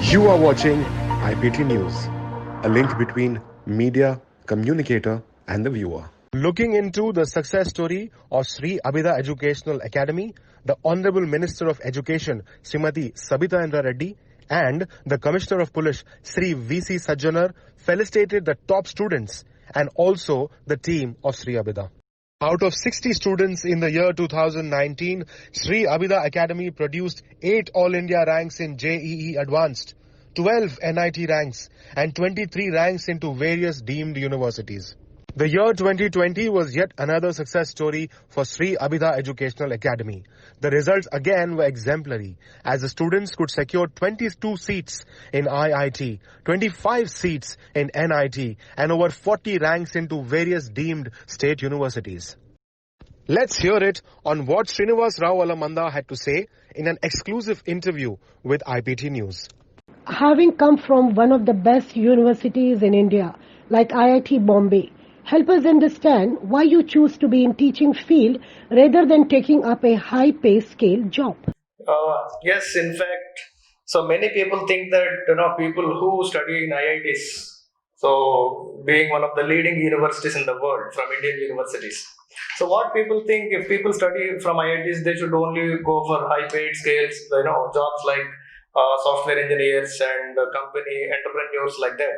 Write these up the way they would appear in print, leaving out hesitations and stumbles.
You are watching IPT News, a link between media, communicator, and the viewer. Looking into the success story of Sri Abhida Educational Academy, the Honorable Minister of Education, Srimati Sabita Indra Reddy, and the Commissioner of Police, Sri V.C. Sajjanar, felicitated the top students and also the team of Sri Abhida. Out of 60 students in the year 2019, Sri Abhida Academy produced 8 All India ranks in JEE Advanced, 12 NIT ranks, and 23 ranks into various deemed universities. The year 2020 was yet another success story for Sri Abhida Educational Academy. The results again were exemplary, as the students could secure 22 seats in IIT, 25 seats in NIT, and over 40 ranks into various deemed state universities. Let's hear it on what Srinivas Rao Alamanda had to say in an exclusive interview with IPT News. Having come from one of the best universities in India, like IIT Bombay, help us understand why you choose to be in teaching field rather than taking up a high pay scale job. Yes, in fact, so many people think that people who study in IITs, so being one of the leading universities in the world from Indian universities. So what people think, if people study from IITs, they should only go for high paid scales, jobs like software engineers and company entrepreneurs like that.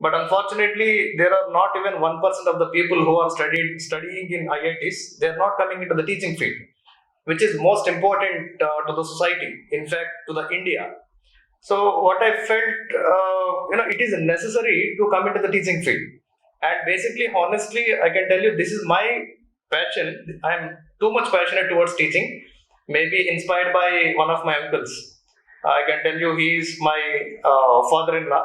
But unfortunately, there are not even 1% of the people who are studying in IITs. They are not coming into the teaching field, which is most important to the society. In fact, to the India. So what I felt, it is necessary to come into the teaching field. And basically, honestly, I can tell you, this is my passion. I am too much passionate towards teaching. Maybe inspired by one of my uncles. I can tell you, he is my father-in-law.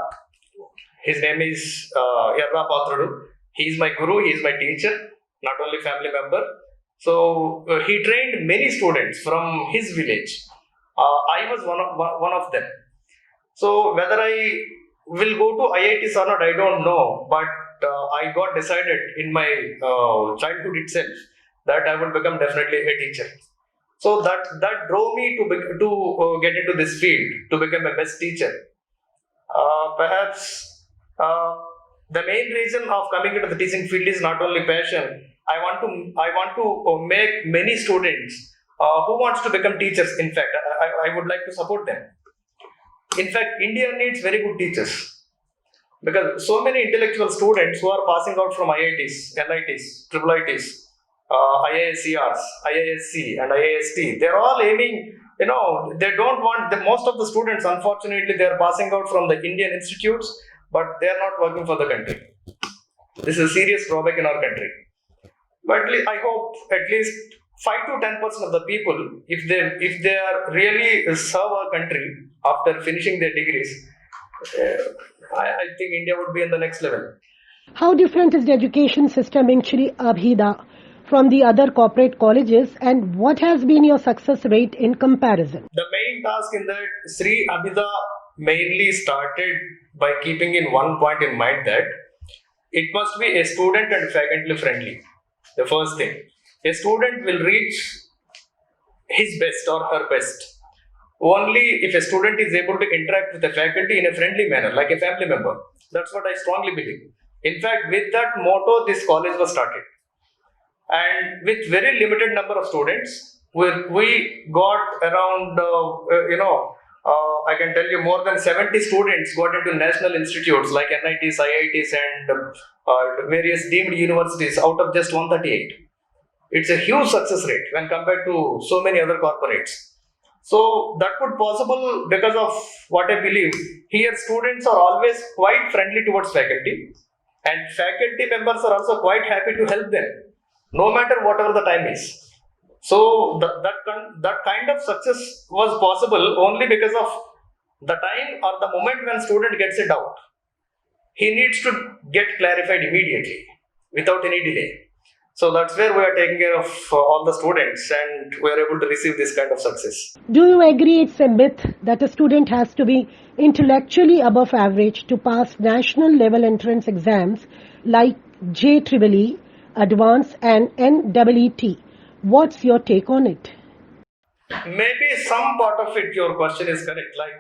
His name is Yarra Pathrudu. He is my guru, he is my teacher, not only family member. So he trained many students from his village. I was one of them. So whether I will go to IITs or not, I don't know. But I got decided in my childhood itself that I would become definitely a teacher. So that drove me to get into this field, to become a best teacher. Perhaps the main reason of coming into the teaching field is not only passion. I want to make many students who wants to become teachers. In fact, I would like to support them. In fact, India needs very good teachers because so many intellectual students who are passing out from IITs, NITs, IIITs, IISCRs, IISc, and IIST. They're all aiming. They don't want most of the students. Unfortunately, they are passing out from the Indian institutes, but they are not working for the country. This is a serious drawback in our country. But I hope at least 5 to 10% of the people, if they are really serve our country after finishing their degrees, I think India would be in the next level. How different is the education system in Sri Abhida from the other corporate colleges, and what has been your success rate in comparison? The main task in that Sri Abhida mainly started by keeping in one point in mind that it must be a student and faculty friendly. The first thing, a student will reach his best or her best only if a student is able to interact with the faculty in a friendly manner, like a family member. That's what I strongly believe. In fact, with that motto, this college was started. And with very limited number of students, we got around, I can tell you more than 70 students got into national institutes like NITs, IITs, and various deemed universities out of just 138. It's a huge success rate when compared to so many other corporates. So that could possible because of what I believe. Here, students are always quite friendly towards faculty, and faculty members are also quite happy to help them, no matter whatever the time is. So that kind of success was possible only because of the time or the moment when student gets a doubt. He needs to get clarified immediately without any delay. So that's where we are taking care of all the students and we are able to receive this kind of success. Do you agree it's a myth that a student has to be intellectually above average to pass national level entrance exams like JEE, Advanced and NEET? What's your take on it? Maybe some part of it, your question is correct. Like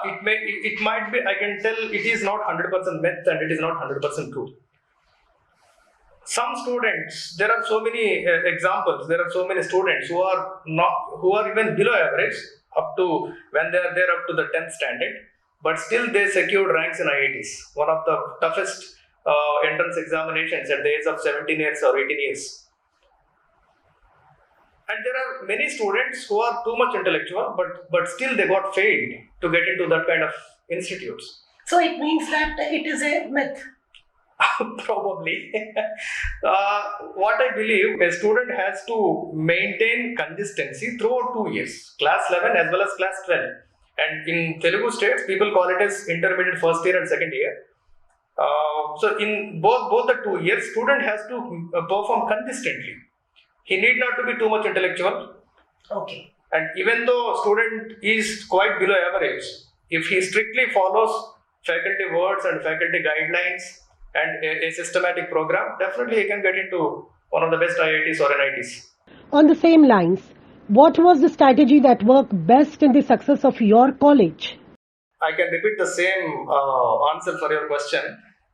it might be. I can tell it is not 100% myth and it is not 100% true. Some students, there are so many examples. There are so many students who are even below average up to when they are there up to the 10th standard, but still they secured ranks in IITs. One of the toughest entrance examinations at the age of 17 years or 18 years. And there are many students who are too much intellectual, but still they got failed to get into that kind of institutes. So it means that it is a myth. Probably. What I believe, a student has to maintain consistency throughout 2 years, class 11 as well as class 12. And in Telugu states, people call it as intermediate first year and second year. So in both the 2 years, student has to perform consistently. He need not to be too much intellectual. Okay. And even though student is quite below average, if he strictly follows faculty words and faculty guidelines and a systematic program, definitely he can get into one of the best IITs or NITs. On the same lines, what was the strategy that worked best in the success of your college? I can repeat the same answer for your question,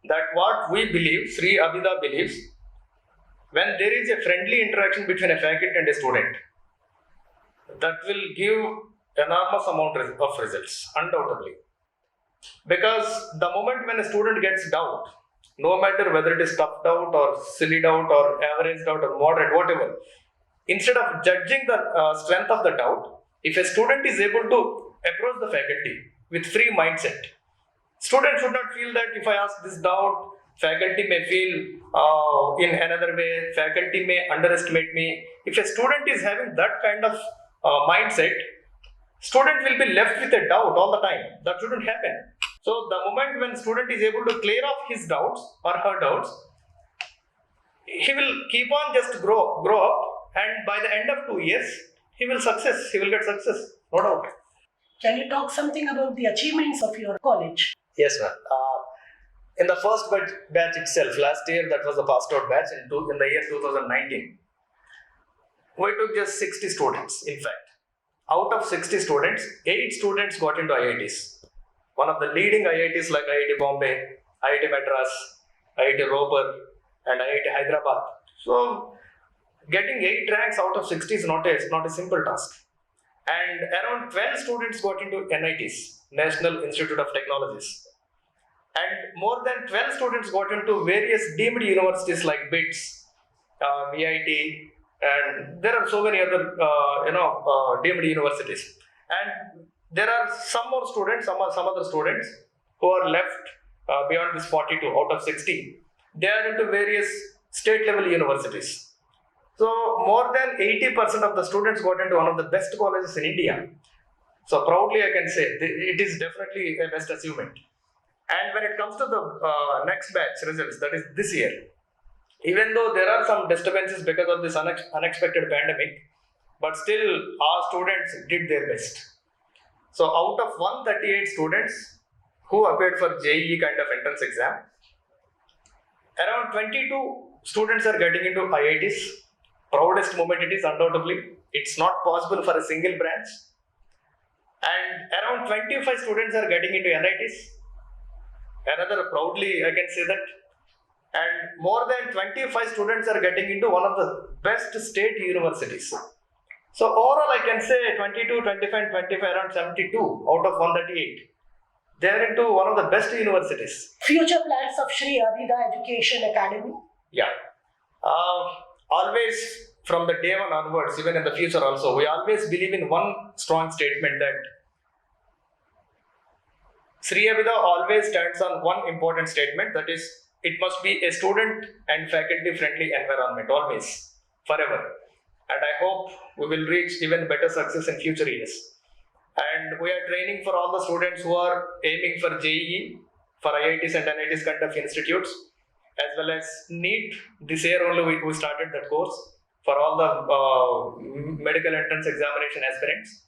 that what we believe, Sri Abhida believes, when there is a friendly interaction between a faculty and a student, that will give enormous amount of results, undoubtedly. Because the moment when a student gets doubt, no matter whether it is tough doubt or silly doubt or average doubt or moderate, whatever, instead of judging the strength of the doubt, if a student is able to approach the faculty with free mindset, student should not feel that if I ask this doubt, faculty may feel in another way, faculty may underestimate me. If a student is having that kind of mindset, student will be left with a doubt all the time. That shouldn't happen. So the moment when student is able to clear off his doubts or her doubts, he will keep on just grow up, and by the end of 2 years, he will get success, no doubt. Can you talk something about the achievements of your college? Yes, ma'am. In the first batch itself, last year, that was the passed out batch in the year 2019. We took just 60 students, in fact. Out of 60 students, 8 students got into IITs. One of the leading IITs like IIT Bombay, IIT Madras, IIT Roper, and IIT Hyderabad. So, getting 8 ranks out of 60 is not a simple task. And around 12 students got into NITs, National Institute of Technologies. And more than 12 students got into various deemed universities like BITS, VIT, and there are so many other deemed universities. And there are some other students who are left beyond this 42 out of 60. They are into various state level universities. So more than 80% of the students got into one of the best colleges in India. So proudly I can say it is definitely a best achievement. And when it comes to the next batch results, that is this year, even though there are some disturbances because of this unexpected pandemic, but still our students did their best. So out of 138 students who appeared for JEE kind of entrance exam, around 22 students are getting into IITs. Proudest moment it is, undoubtedly. It's not possible for a single branch. And around 25 students are getting into NITs. Another, proudly I can say that. And more than 25 students are getting into one of the best state universities. So overall I can say 22, 25 and 25, around 72 out of 138. They are into one of the best universities. Future plans of Sri Abhida Education Academy? Yeah. Always from the day one onwards, even in the future also, we always believe in one strong statement that Sri Abhida always stands on one important statement, that is, it must be a student and faculty friendly environment, always, forever. And I hope we will reach even better success in future years. And we are training for all the students who are aiming for JEE, for IITs and NITs kind of institutes, as well as NEET. This year only we started that course for all the medical entrance examination aspirants.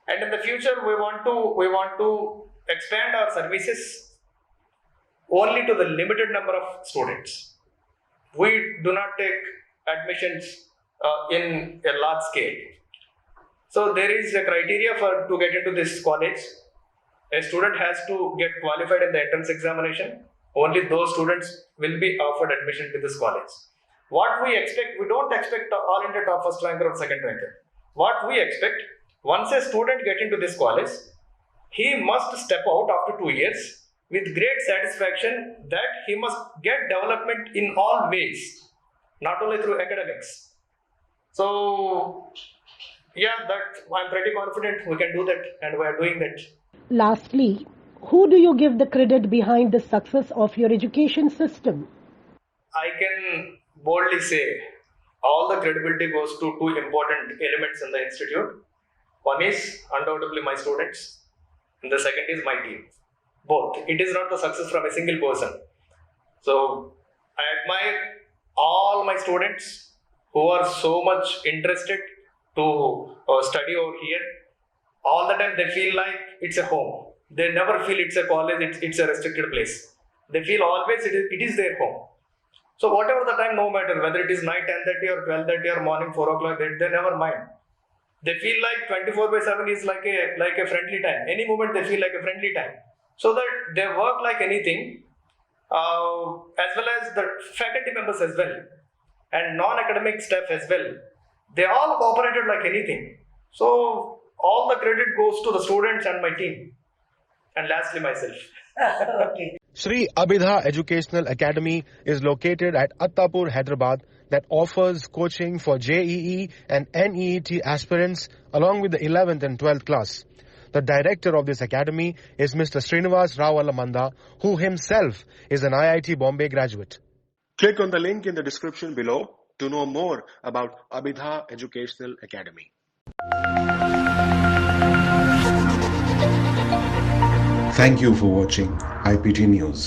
And in the future, we want to expand our services only to the limited number of students. We do not take admissions in a large scale. So there is a criteria to get into this college. A student has to get qualified in the entrance examination. Only those students will be offered admission to this college. What we expect, we don't expect all India top first ranker or second ranker. What we expect, once a student get into this college, he must step out after 2 years with great satisfaction that he must get development in all ways, not only through academics. So, yeah, that I'm pretty confident we can do that, and we are doing that. Lastly, who do you give the credit behind the success of your education system? I can boldly say all the credibility goes to two important elements in the institute. One is undoubtedly my students, and the second is my team. Both. It is not the success from a single person. So I admire all my students who are so much interested to study over here. All the time they feel like it's a home. They never feel it's a college, it's a restricted place. They feel always it is their home. So whatever the time, no matter whether it is night 10:30 or 12:30 or morning 4 o'clock, they never mind. They feel like 24/7 is like a friendly time. Any moment they feel like a friendly time. So that they work like anything, as well as the faculty members as well, and non-academic staff as well. They all cooperated like anything. So all the credit goes to the students and my team. And lastly, myself. Okay. Sri Abhidha Educational Academy is located at Attapur, Hyderabad, that offers coaching for JEE and NEET aspirants along with the 11th and 12th class. The director of this academy is Mr. Srinivas Rao Alamanda, who himself is an IIT Bombay graduate. Click on the link in the description below to know more about Abhidha Educational Academy. Thank you for watching IPT News.